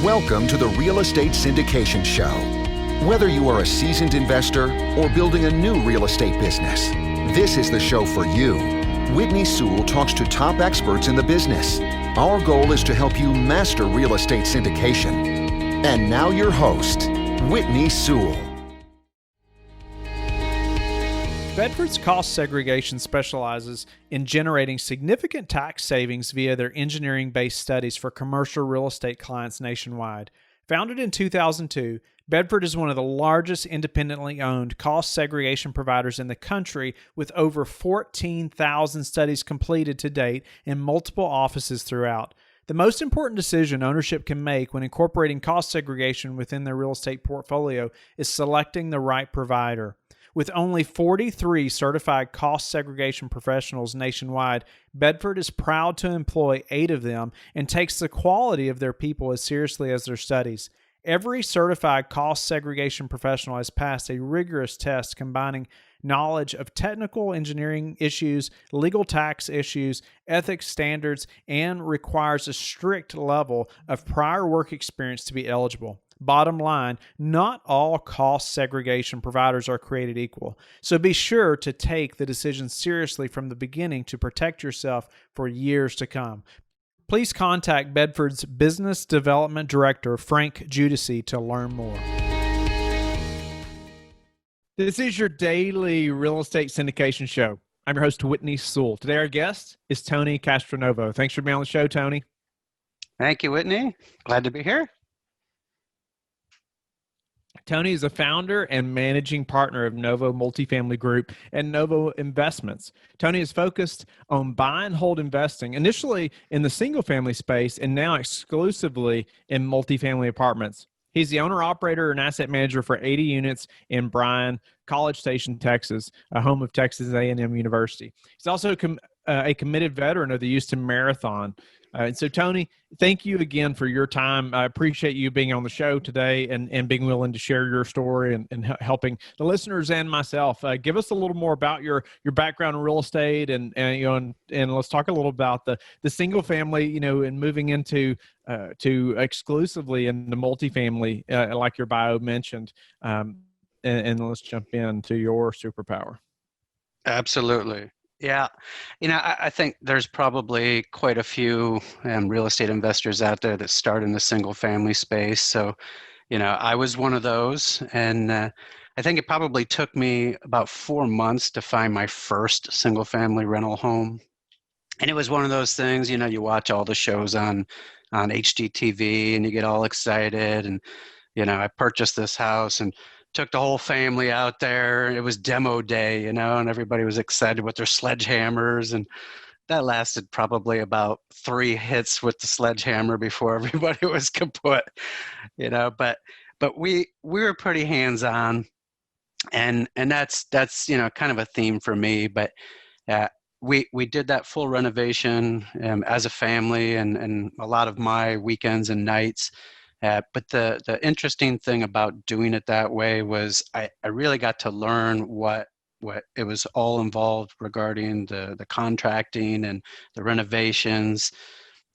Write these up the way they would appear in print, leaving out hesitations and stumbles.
Welcome to the Real Estate Syndication Show. Whether you are a seasoned investor or building a new real estate business, this is the show for you. Whitney Sewell talks to top experts in the business. Our goal is to help you master real estate syndication. And now your host, Whitney Sewell. Bedford's Cost Segregation specializes in generating significant tax savings via their engineering-based studies for commercial real estate clients nationwide. Founded in 2002, Bedford is one of the largest independently owned cost segregation providers in the country, with over 14,000 studies completed to date in multiple offices throughout. The most important decision ownership can make when incorporating cost segregation within their real estate portfolio is selecting the right provider. With only 43 certified cost segregation professionals nationwide, Bedford is proud to employ 8 of them and takes the quality of their people as seriously as their studies. Every certified cost segregation professional has passed a rigorous test combining knowledge of technical engineering issues, legal tax issues, ethics standards, and requires a strict level of prior work experience to be eligible. Bottom line, not all cost segregation providers are created equal. So be sure to take the decision seriously from the beginning to protect yourself for years to come. Please contact Bedford's Business Development Director, Frank Judici, to learn more. This is your daily real estate syndication show. I'm your host, Whitney Sewell. Today our guest is Tony Castronovo. Thanks for being on the show, Tony. Thank you, Whitney. Glad to be here. Tony is a founder and managing partner of Novo Multifamily Group and Novo Investments. Tony is focused on buy and hold investing, initially in the single-family space and now exclusively in multifamily apartments. He's the owner-operator and asset manager for 80 units in Bryan, College Station, Texas, a home of Texas A&M University. He's also a committed veteran of the Houston Marathon. And so, Tony, thank you again for your time. I appreciate you being on the show today and being willing to share your story and helping the listeners and myself. Give us a little more about your background in real estate and let's talk a little about the single family, and moving into to exclusively in the multifamily, like your bio mentioned. And let's jump into your superpower. Absolutely. Yeah. I think there's probably quite a few real estate investors out there that start in the single family space. So, I was one of those. And I think it probably took me about 4 months to find my first single family rental home. And it was one of those things, you watch all the shows on HGTV and you get all excited. And, I purchased this house and took the whole family out there. It was demo day, and everybody was excited with their sledgehammers. And that lasted probably about 3 hits with the sledgehammer before everybody was kaput, but we were pretty hands-on, and that's kind of a theme for me. But we did that full renovation as a family, and a lot of my weekends and nights. But the interesting thing about doing it that way was I really got to learn what it was all involved regarding the contracting and the renovations.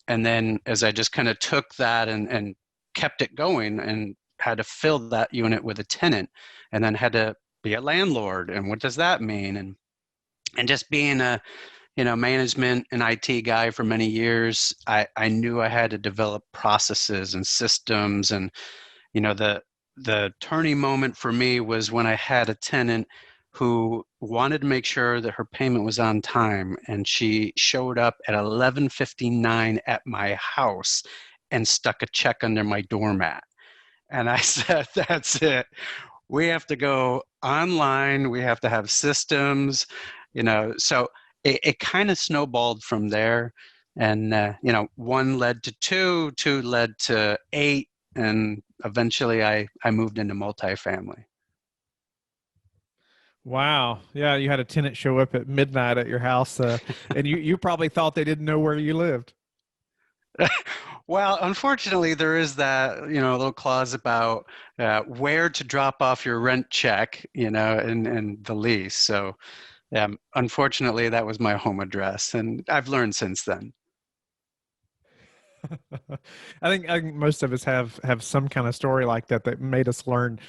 And then as I just kind of took that and kept it going and had to fill that unit with a tenant, and then had to be a landlord. And what does that mean? And just being a management and IT guy for many years, I knew I had to develop processes and systems. And, the turning moment for me was when I had a tenant who wanted to make sure that her payment was on time. And she showed up at 11:59 at my house and stuck a check under my doormat. And I said, that's it. We have to go online. We have to have systems, so it kind of snowballed from there. And, 1 led to 2, 2 led to 8. And eventually I moved into multifamily. Wow. Yeah. You had a tenant show up at midnight at your house and you probably thought they didn't know where you lived. Well, unfortunately, there is that, little clause about where to drop off your rent check, in the lease. So unfortunately, that was my home address, and I've learned since then. I think most of us have some kind of story like that that made us learn,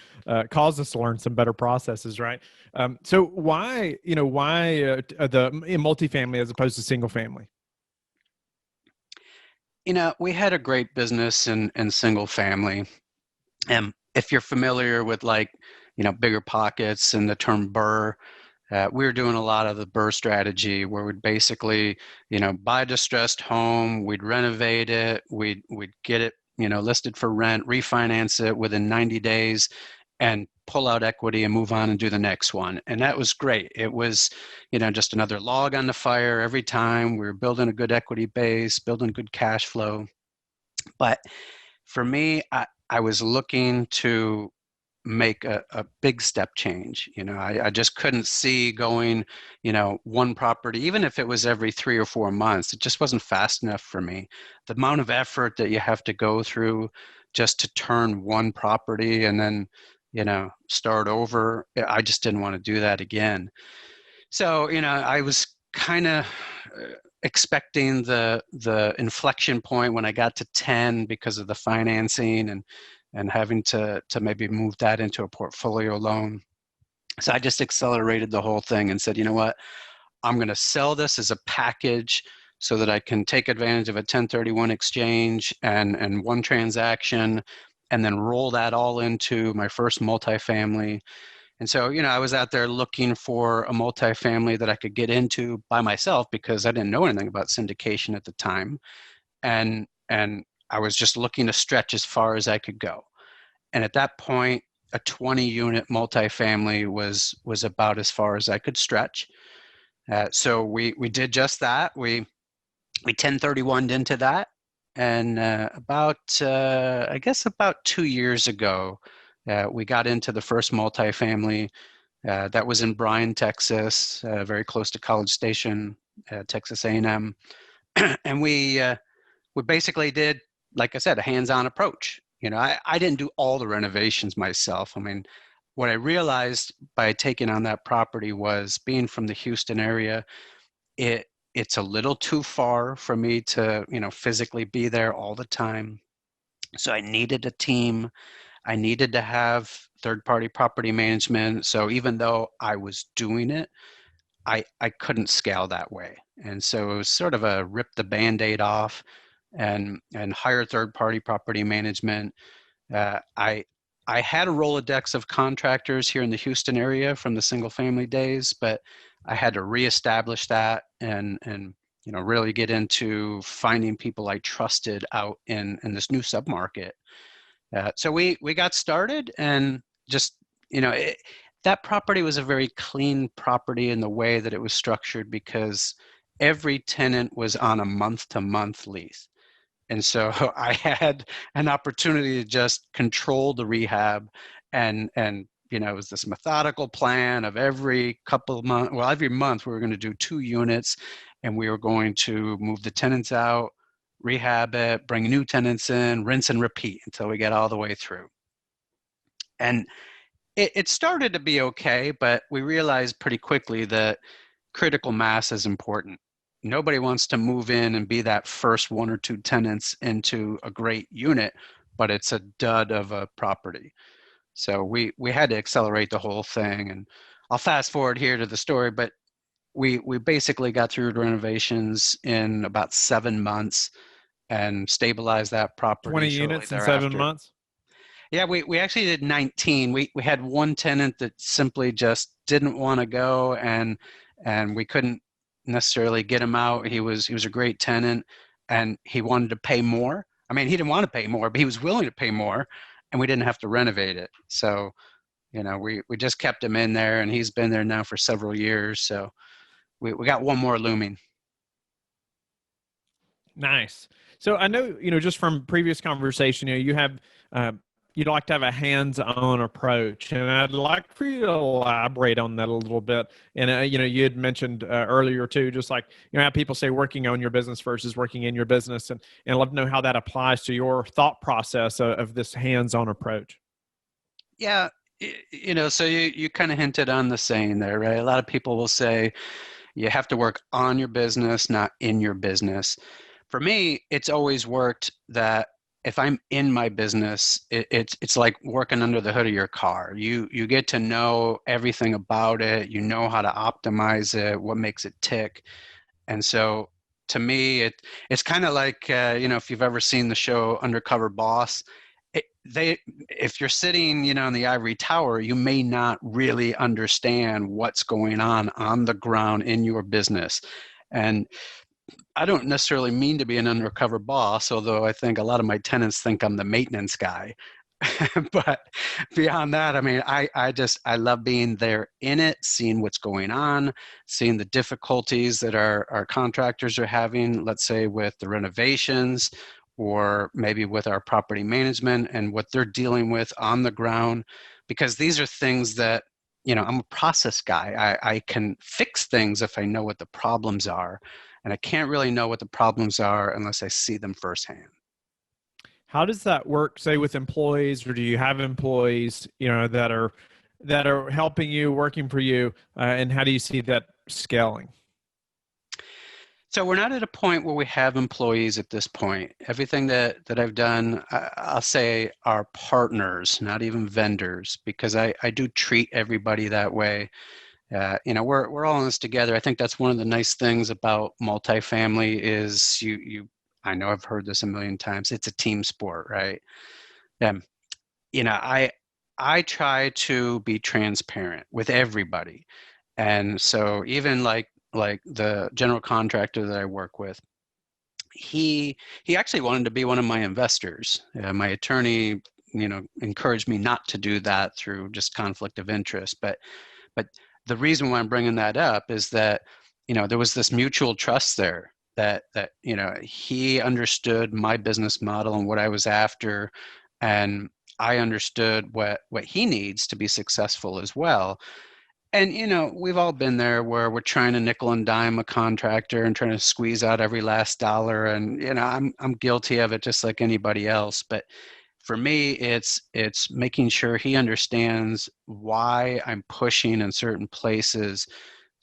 caused us to learn some better processes, right? So why the in multifamily as opposed to single family? We had a great business in single family. And if you're familiar with like, bigger pockets and the term BRRRR, we were doing a lot of the BRRRR strategy where we'd basically, buy a distressed home, we'd renovate it, we'd get it, listed for rent, refinance it within 90 days, and pull out equity and move on and do the next one. And that was great. It was, just another log on the fire every time. We were building a good equity base, building good cash flow. But for me, I was looking to make a big step change. I just couldn't see going, one property, even if it was every 3 or 4 months, it just wasn't fast enough for me. The amount of effort that you have to go through just to turn one property and then, start over, I just didn't want to do that again. So, I was kind of expecting the inflection point when I got to 10 because of the financing and having to maybe move that into a portfolio loan. So I just accelerated the whole thing and said, you know what, I'm going to sell this as a package so that I can take advantage of a 1031 exchange and one transaction, and then roll that all into my first multifamily. And so, I was out there looking for a multifamily that I could get into by myself because I didn't know anything about syndication at the time. And I was just looking to stretch as far as I could go. And at that point, a 20-unit multifamily was about as far as I could stretch. So we did just that. We 1031'd into that. And I guess about 2 years ago, we got into the first multifamily that was in Bryan, Texas, very close to College Station, Texas A&M. And we basically did, like I said, a hands-on approach. I didn't do all the renovations myself. I mean, what I realized by taking on that property was, being from the Houston area, it's a little too far for me to, physically be there all the time. So I needed a team. I needed to have third-party property management. So even though I was doing it, I couldn't scale that way. And so it was sort of a rip the Band-Aid off and hire third-party property management. I had a Rolodex of contractors here in the Houston area from the single-family days, but I had to reestablish that and really get into finding people I trusted out in this new submarket. So we got started, and just, that property was a very clean property in the way that it was structured, because every tenant was on a month-to-month lease. And so I had an opportunity to just control the rehab, and it was this methodical plan of every couple of months, well, every month we were going to do 2 units, and we were going to move the tenants out, rehab it, bring new tenants in, rinse and repeat until we get all the way through. And it started to be okay, but we realized pretty quickly that critical mass is important. Nobody wants to move in and be that first 1 or 2 tenants into a great unit, but it's a dud of a property. So we had to accelerate the whole thing. And I'll fast forward here to the story, but we basically got through renovations in about 7 months and stabilized that property 20 shortly units in 7 thereafter. months? Yeah, we actually did 19. We had one tenant that simply just didn't want to go, and we couldn't necessarily get him out. He was a great tenant, and he wanted to pay more. I mean, he didn't want to pay more, but he was willing to pay more, and we didn't have to renovate it. So, we just kept him in there, and he's been there now for several years. So we got one more looming. Nice. So I know, just from previous conversation, you have, you'd like to have a hands-on approach, and I'd like for you to elaborate on that a little bit. And you had mentioned earlier too, just like how people say working on your business versus working in your business, and I'd love to know how that applies to your thought process of this hands-on approach. Yeah, so you kind of hinted on the saying there, right? A lot of people will say you have to work on your business, not in your business. for me, it's always worked that if I'm in my business, it's like working under the hood of your car. You get to know everything about it. You know how to optimize it, what makes it tick. And so to me, it's kind of like if you've ever seen the show Undercover Boss, if you're sitting in the ivory tower, you may not really understand what's going on the ground in your business. And I don't necessarily mean to be an undercover boss, although I think a lot of my tenants think I'm the maintenance guy. But beyond that, I mean, I love being there in it, seeing what's going on, seeing the difficulties that our contractors are having, let's say with the renovations or maybe with our property management and what they're dealing with on the ground, because these are things that, I'm a process guy. I can fix things if I know what the problems are, and I can't really know what the problems are unless I see them firsthand. How does that work, say, with employees, or do you have employees, that are helping you, working for you, and how do you see that scaling? So we're not at a point where we have employees at this point. Everything that I've done, I'll say, are partners, not even vendors, because I do treat everybody that way. We're all in this together. I think that's one of the nice things about multifamily is I know I've heard this a million times. It's a team sport, right? Um, I try to be transparent with everybody, and so even like the general contractor that I work with, he actually wanted to be one of my investors. My attorney, encouraged me not to do that through just conflict of interest, but the reason why I'm bringing that up is that, there was this mutual trust there that he understood my business model and what I was after, and I understood what he needs to be successful as well. And we've all been there where we're trying to nickel and dime a contractor and trying to squeeze out every last dollar, and I'm guilty of it just like anybody else. But for me, it's making sure he understands why I'm pushing in certain places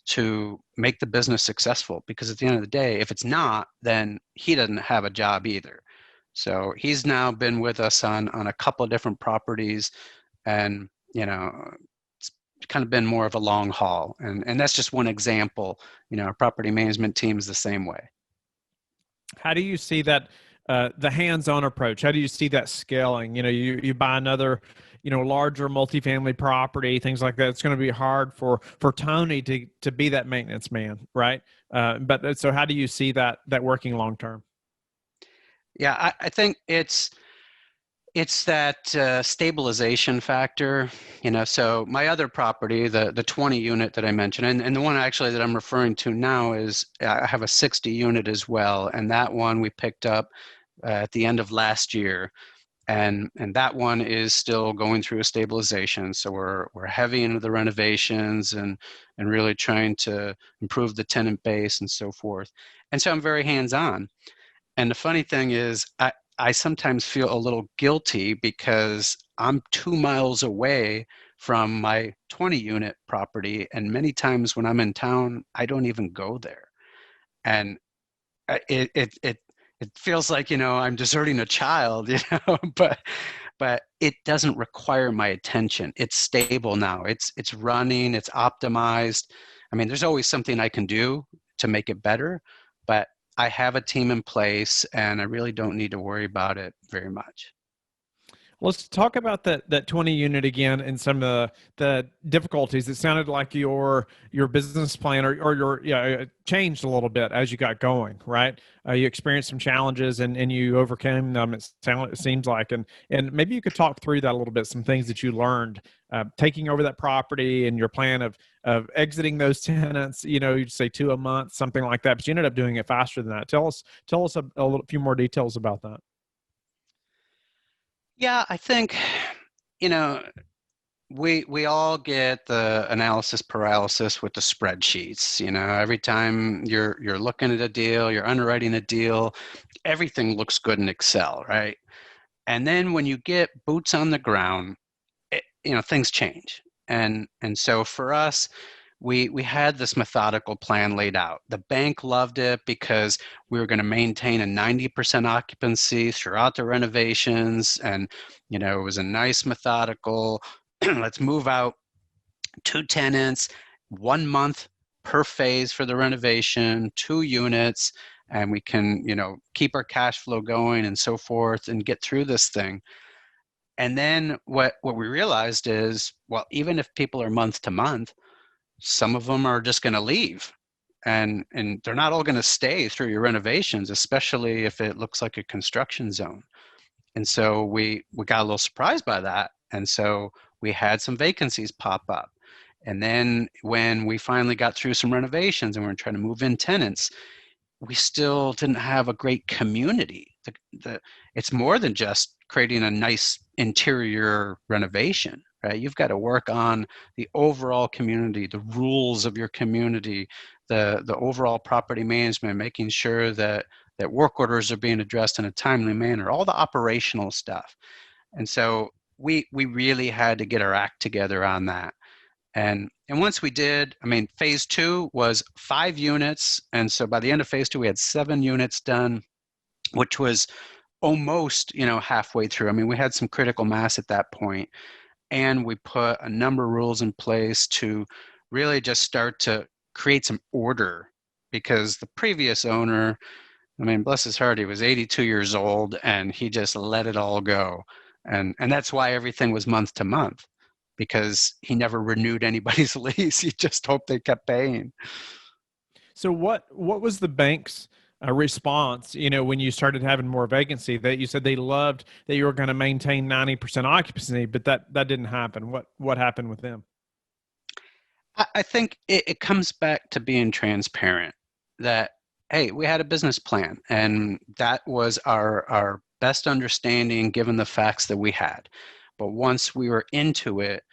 to make the business successful. Because at the end of the day, if it's not, then he doesn't have a job either. So he's now been with us on a couple of different properties, and it's kind of been more of a long haul. And that's just one example. Our property management team is the same way. How do you see that, the hands-on approach? How do you see that scaling? You buy another, larger multifamily property, things like that. It's going to be hard for Tony to be that maintenance man, right? But so how do you see that working long term? Yeah, I think it's that stabilization factor. So my other property, the 20 unit that I mentioned, and the one actually that I'm referring to now is I have a 60 unit as well, and that one we picked up at the end of last year, and that one is still going through a stabilization. So we're heavy into the renovations and really trying to improve the tenant base and so forth. And so I'm very hands-on. And the funny thing is, I sometimes feel a little guilty because I'm 2 miles away from my 20 unit property. And many times when I'm in town, I don't even go there. And it feels like, I'm deserting a child, but it doesn't require my attention. It's stable now. It's running, it's optimized. I mean, there's always something I can do to make it better, but I have a team in place and I really don't need to worry about it very much. Let's talk about that 20 unit again and some of the difficulties. It sounded like your business plan or your changed a little bit as you got going, right? You experienced some challenges and you overcame them. It seems like, and maybe you could talk through that a little bit. Some things that you learned taking over that property and your plan of exiting those tenants. You'd say 2 a month, something like that, but you ended up doing it faster than that. Tell us a few more details about that. Yeah, I think, you know, we all get the analysis paralysis with the spreadsheets. Every time you're looking at a deal, you're underwriting a deal, everything looks good in Excel, right? And then when you get boots on the ground, things change. And so for us, we had this methodical plan laid out. The bank loved it because we were going to maintain a 90% occupancy throughout the renovations, and it was a nice methodical. Let's move out 2 tenants, 1 month per phase for the renovation, 2 units, and we can keep our cash flow going and so forth and get through this thing. And then what we realized is, well, even if people are month to month, some of them are just going to leave, and they're not all going to stay through your renovations, especially if it looks like a construction zone. And so we got a little surprised by that, and so we had some vacancies pop up. And then when we finally got through some renovations and we were trying to move in tenants, we still didn't have a great community. It's more than just creating a nice interior renovation, right? You've got to work on the overall community, the rules of your community, the overall property management, making sure that work orders are being addressed in a timely manner, all the operational stuff. And so we really had to get our act together on that. And once we did, phase 2 was 5 units. And so by the end of phase 2, we had 7 units done, which was almost, halfway through. We had some critical mass at that point, and we put a number of rules in place to really just start to create some order, because the previous owner, bless his heart, he was 82 years old and he just let it all go. And that's why everything was month to month, because he never renewed anybody's lease. He just hoped they kept paying. So what was the bank's response, when you started having more vacancy? That you said they loved that you were going to maintain 90% occupancy, but that didn't happen. What happened with them? I think it comes back to being transparent, that, hey, we had a business plan, and that was our best understanding given the facts that we had. But once we were into it,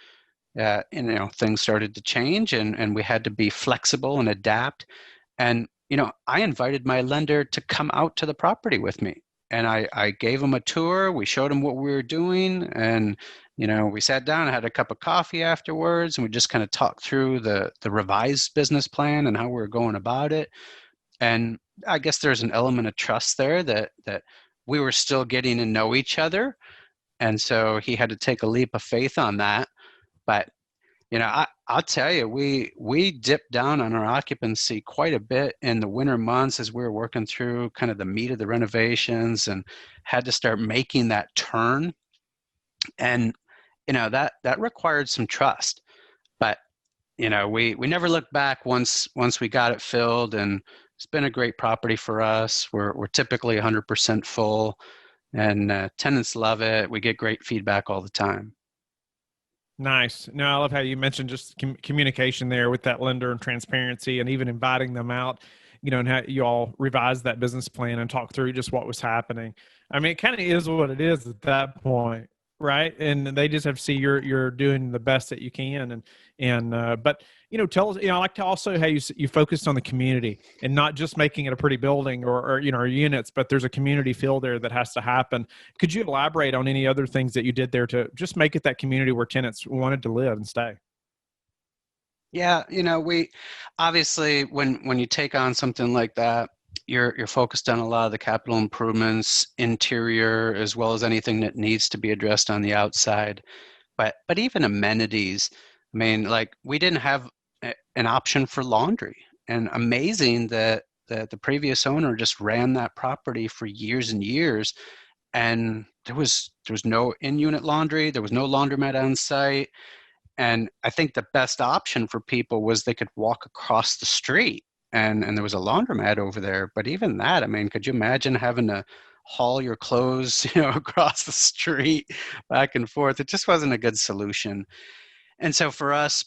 things started to change, and we had to be flexible and adapt. And I invited my lender to come out to the property with me, and I gave him a tour. We showed him what we were doing, and we sat down and had a cup of coffee afterwards, and we just kind of talked through the revised business plan and how we were going about it. And I guess there's an element of trust there that we were still getting to know each other. And so he had to take a leap of faith on that. But, I'll tell you, we dipped down on our occupancy quite a bit in the winter months as we were working through kind of the meat of the renovations and had to start making that turn. And, that required some trust. But, we never looked back once we got it filled, and it's been a great property for us. We're typically 100% full. And tenants love it. We get great feedback all the time. Nice. No, I love how you mentioned just communication there with that lender and transparency, and even inviting them out, and how you all revised that business plan and talked through just what was happening. It kind of is what it is at that point, right? And they just have to see you're doing the best that you can. But tell us, I like to also how you focused on the community and not just making it a pretty building or units, but there's a community feel there that has to happen. Could you elaborate on any other things that you did there to just make it that community where tenants wanted to live and stay? Yeah, we obviously, when you take on something like that, you're focused on a lot of the capital improvements, interior, as well as anything that needs to be addressed on the outside. But even amenities. Like, we didn't have an option for laundry, and amazing that the previous owner just ran that property for years and years, and there was no in-unit laundry, there was no laundromat on site. And I think the best option for people was they could walk across the street, and there was a laundromat over there. But even that, could you imagine having to haul your clothes, across the street back and forth? It just wasn't a good solution. And so for us,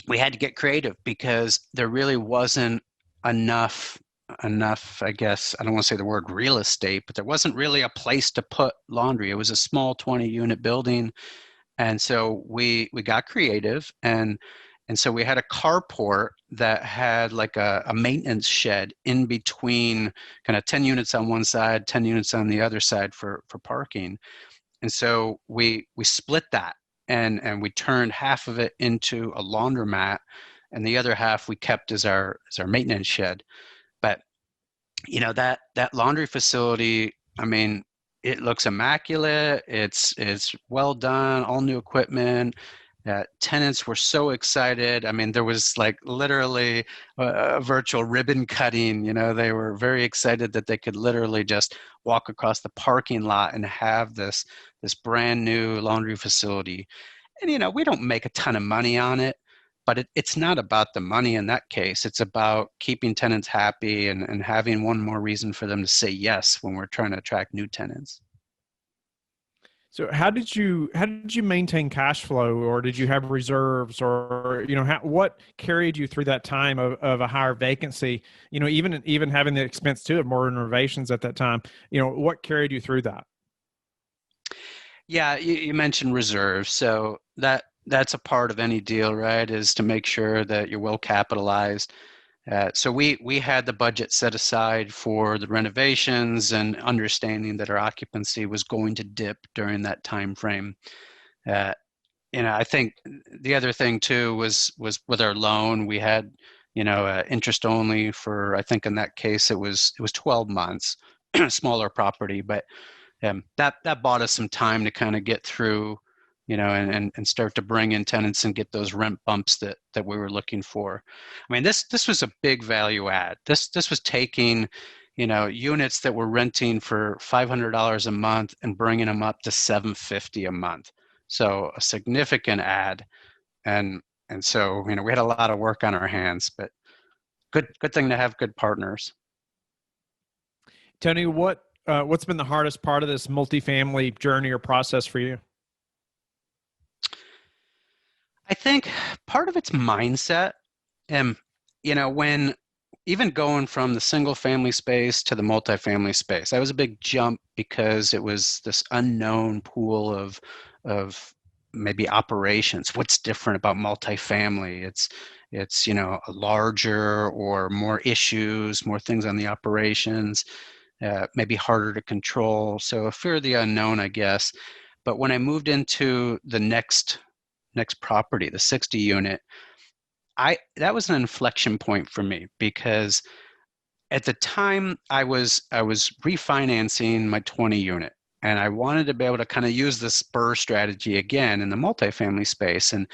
we had to get creative, because there really wasn't enough, I guess, I don't want to say the word real estate, but there wasn't really a place to put laundry. It was a small 20-unit building. And so we got creative, and so we had a carport that had like a maintenance shed in between, kind of 10 units on one side, 10 units on the other side for parking. And so we split that, and we turned half of it into a laundromat. and the other half we kept as our maintenance shed. But that laundry facility, I mean, it looks immaculate. It's well done, all new equipment. Tenants were so excited. I mean, there was like literally a virtual ribbon cutting. They were very excited that they could literally just walk across the parking lot and have this brand new laundry facility. And we don't make a ton of money on it, but it's not about the money in that case. It's about keeping tenants happy and having one more reason for them to say yes when we're trying to attract new tenants. So how did you maintain cash flow, or did you have reserves, or what carried you through that time of a higher vacancy? Even having the expense too of more renovations at that time. What carried you through that? Yeah, you mentioned reserves, so that's a part of any deal, right? Is to make sure that you're well capitalized. So we had the budget set aside for the renovations, and understanding that our occupancy was going to dip during that time frame. I think the other thing too was with our loan. We had interest only for, I think in that case it was 12 months, smaller property, but that bought us some time to kind of get through, and start to bring in tenants and get those rent bumps that we were looking for. I mean, this was a big value add. This was taking, units that were renting for $500 a month and bringing them up to $750 a month. So a significant add, and so we had a lot of work on our hands, but good thing to have good partners. Tony, what's been the hardest part of this multifamily journey or process for you? I think part of it's mindset. And, when even going from the single family space to the multifamily space, that was a big jump because it was this unknown pool of maybe operations. What's different about multifamily? It's larger or more issues, more things on the operations, maybe harder to control. So a fear of the unknown, I guess. But when I moved into the next property, the 60 unit, that was an inflection point for me, because at the time I was refinancing my 20 unit, and I wanted to be able to kind of use the spur strategy again in the multifamily space and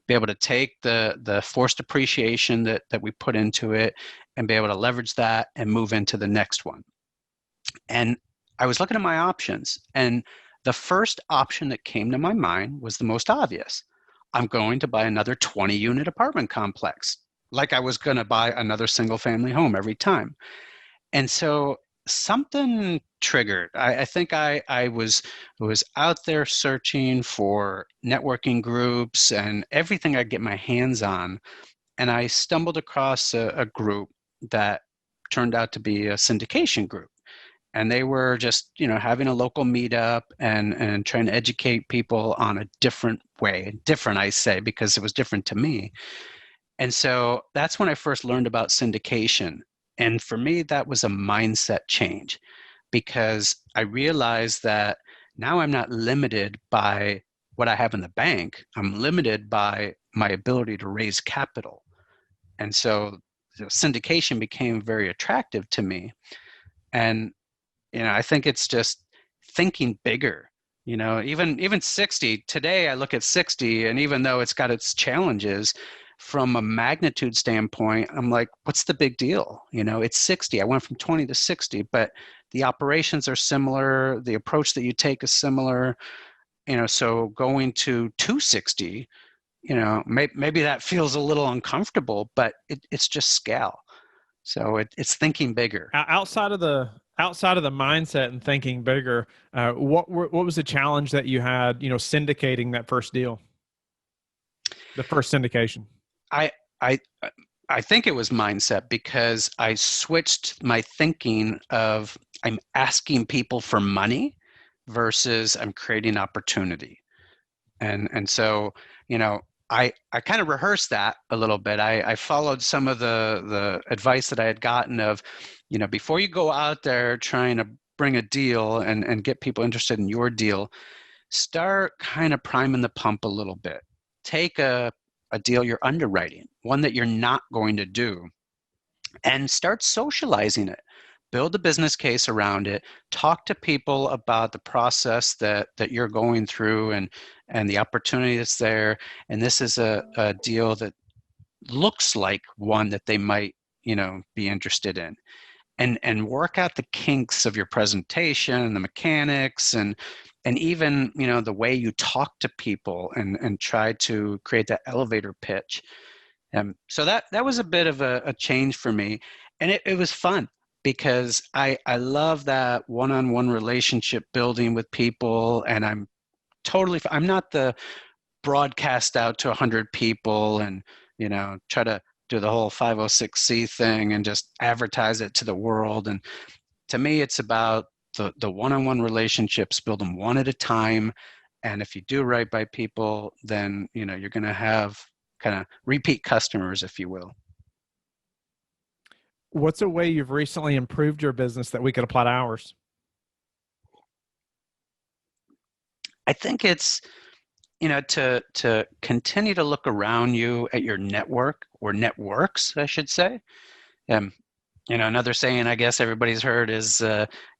be able to take the forced appreciation that we put into it and be able to leverage that and move into the next one. And I was looking at my options, and the first option that came to my mind was the most obvious. I'm going to buy another 20 unit apartment complex, like I was going to buy another single family home every time. And so something triggered. I think I was out there searching for networking groups and everything I could get my hands on. And I stumbled across a group that turned out to be a syndication group. And they were just, having a local meetup and trying to educate people on a different way. Different, I say, because it was different to me. And so that's when I first learned about syndication. And for me, that was a mindset change, because I realized that now I'm not limited by what I have in the bank. I'm limited by my ability to raise capital. And so syndication became very attractive to me. And I think it's just thinking bigger. Even 60 today, I look at 60, and even though it's got its challenges, from a magnitude standpoint, I'm like, what's the big deal? It's 60. I went from 20 to 60, but the operations are similar. The approach that you take is similar. So going to 260, maybe that feels a little uncomfortable, but it's just scale. So it's thinking bigger. Outside of the mindset and thinking bigger, what was the challenge that you had, syndicating that first deal, the first syndication? I think it was mindset, because I switched my thinking of I'm asking people for money versus I'm creating opportunity. And so, I kind of rehearsed that a little bit. I followed some of the advice that I had gotten of, before you go out there trying to bring a deal and get people interested in your deal, start kind of priming the pump a little bit. Take a a deal you're underwriting, one that you're not going to do, and start socializing it. Build a business case around it. Talk to people about the process that you're going through and the opportunity that's there. And this is a deal that looks like one that they might, be interested in. And work out the kinks of your presentation and the mechanics and even, the way you talk to people and try to create that elevator pitch. So that was a bit of a change for me. And it was fun because I love that one-on-one relationship building with people. And I'm not the broadcast out to 100 people and, try to do the whole 506c thing and just advertise it to the world. And to me, it's about the one-on-one relationships, build them one at a time. And if you do right by people, then, you're going to have kind of repeat customers, if you will. What's a way you've recently improved your business that we could apply to ours? I think it's, to continue to look around you at your network or networks, I should say. Another saying I guess everybody's heard is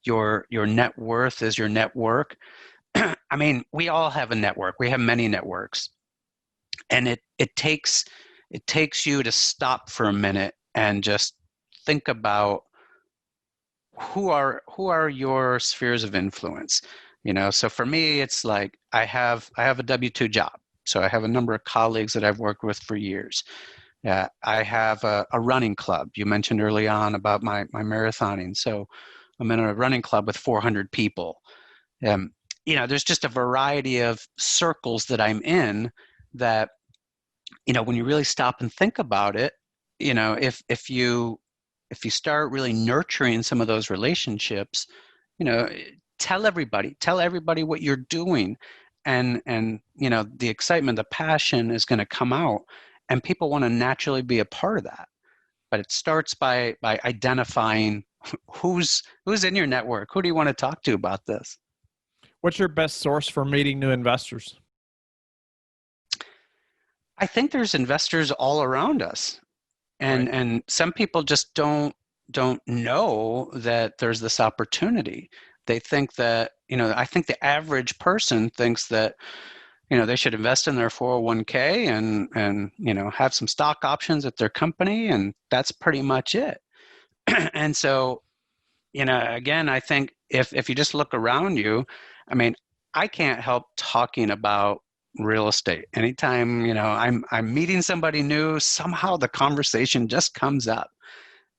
your net worth is your network. I mean, we all have a network. We have many networks. And it takes you to stop for a minute and just think about who are your spheres of influence. So for me, it's like I have a W-2 job. So I have a number of colleagues that I've worked with for years. I have a running club. You mentioned early on about my marathoning. So I'm in a running club with 400 people. There's just a variety of circles that I'm in that, when you really stop and think about it, if you start really nurturing some of those relationships, tell everybody what you're doing, and the excitement, the passion is going to come out, and people want to naturally be a part of that. But it starts by identifying who's in your network. Who do you want to talk to about this? What's your best source for meeting new investors? I think there's investors all around us, and some people just don't know that there's this opportunity. They think that, I think the average person thinks that, they should invest in their 401k and have some stock options at their company, and that's pretty much it. And so, again, I think if you just look around you, I mean, I can't help talking about real estate. Anytime, I'm meeting somebody new, somehow the conversation just comes up.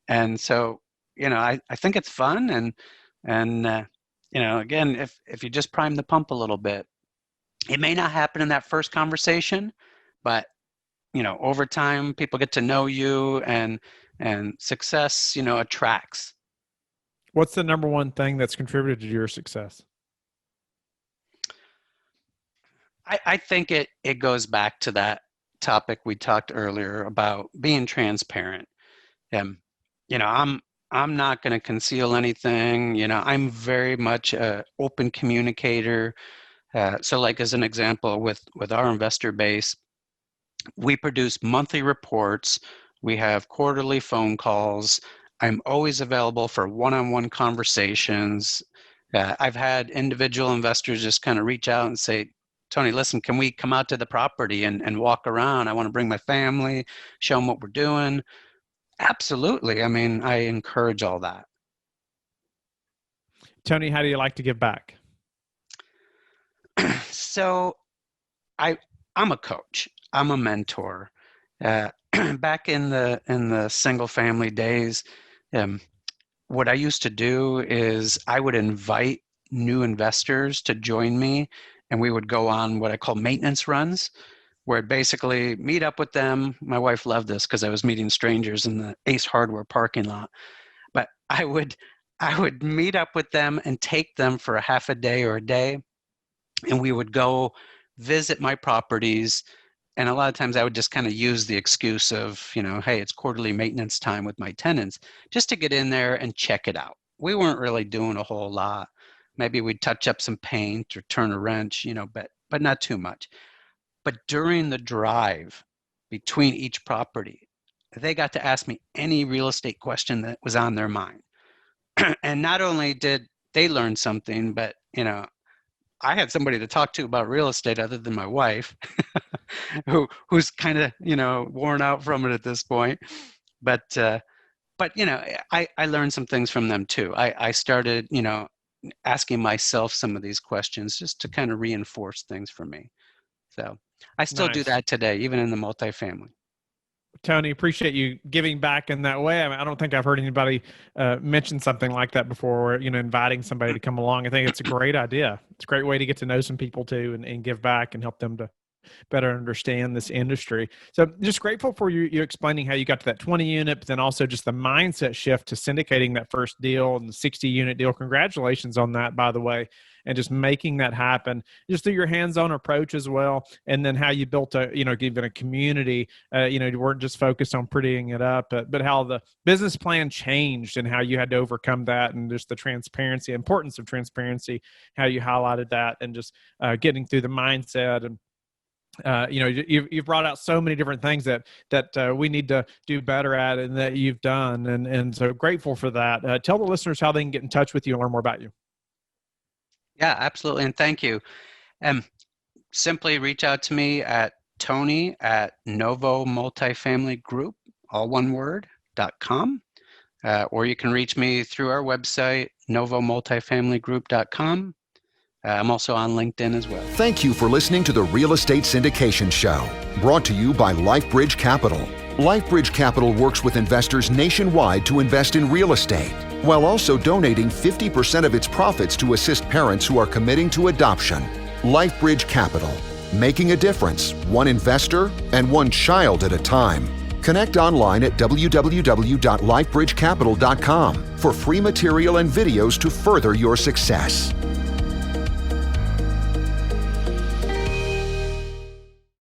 And so, I think it's fun. And again, if you just prime the pump a little bit, it may not happen in that first conversation, but, over time, people get to know you and success, attracts. What's the number one thing that's contributed to your success? I think it goes back to that topic we talked earlier about being transparent. I'm not going to conceal anything. I'm very much an open communicator. So like as an example with our investor base, we produce monthly reports. We have quarterly phone calls. I'm always available for one-on-one conversations. I've had individual investors just kind of reach out and say, Tony, listen, can we come out to the property and walk around? I want to bring my family, show them what we're doing. Absolutely. I mean, I encourage all that. Tony, how do you like to give back? So I'm a coach. I'm a mentor. Back in the single family days, what I used to do is I would invite new investors to join me, and we would go on what I call maintenance runs, where I'd basically meet up with them. My wife loved this because I was meeting strangers in the Ace Hardware parking lot. But I would meet up with them and take them for a half a day or a day, and we would go visit my properties. And a lot of times I would just kind of use the excuse of, hey, it's quarterly maintenance time with my tenants, just to get in there and check it out. We weren't really doing a whole lot. Maybe we'd touch up some paint or turn a wrench, but not too much. But during the drive, between each property. They got to ask me any real estate question that was on their mind. And not only did they learn something, but, I had somebody to talk to about real estate other than my wife, who's kind of, worn out from it at this point. But I learned some things from them too. I started, asking myself some of these questions just to kind of reinforce things for me. So I still do that today, even in the multifamily. Tony, appreciate you giving back in that way. I mean, I don't think I've heard anybody mention something like that before, where, inviting somebody to come along. I think it's a great idea. It's a great way to get to know some people too, and give back and help them to better understand this industry. So just grateful for you explaining how you got to that 20 unit, but then also just the mindset shift to syndicating that first deal and the 60 unit deal. Congratulations on that, by the way, and just making that happen just through your hands-on approach as well. And then how you built given a community, you weren't just focused on prettying it up, but how the business plan changed and how you had to overcome that, and just the transparency, importance of transparency, how you highlighted that, and just getting through the mindset. And you've brought out so many different things that we need to do better at, and that you've done. And so grateful for that. Tell the listeners how they can get in touch with you and learn more about you. Yeah, absolutely. And thank you. Simply reach out to me at Tony@Novo Multifamily Group, all one word, .com. Or you can reach me through our website, novomultifamilygroup.com. I'm also on LinkedIn as well. Thank you for listening to the Real Estate Syndication Show, brought to you by LifeBridge Capital. LifeBridge Capital works with investors nationwide to invest in real estate, while also donating 50% of its profits to assist parents who are committing to adoption. LifeBridge Capital, making a difference, one investor and one child at a time. Connect online at www.lifebridgecapital.com for free material and videos to further your success.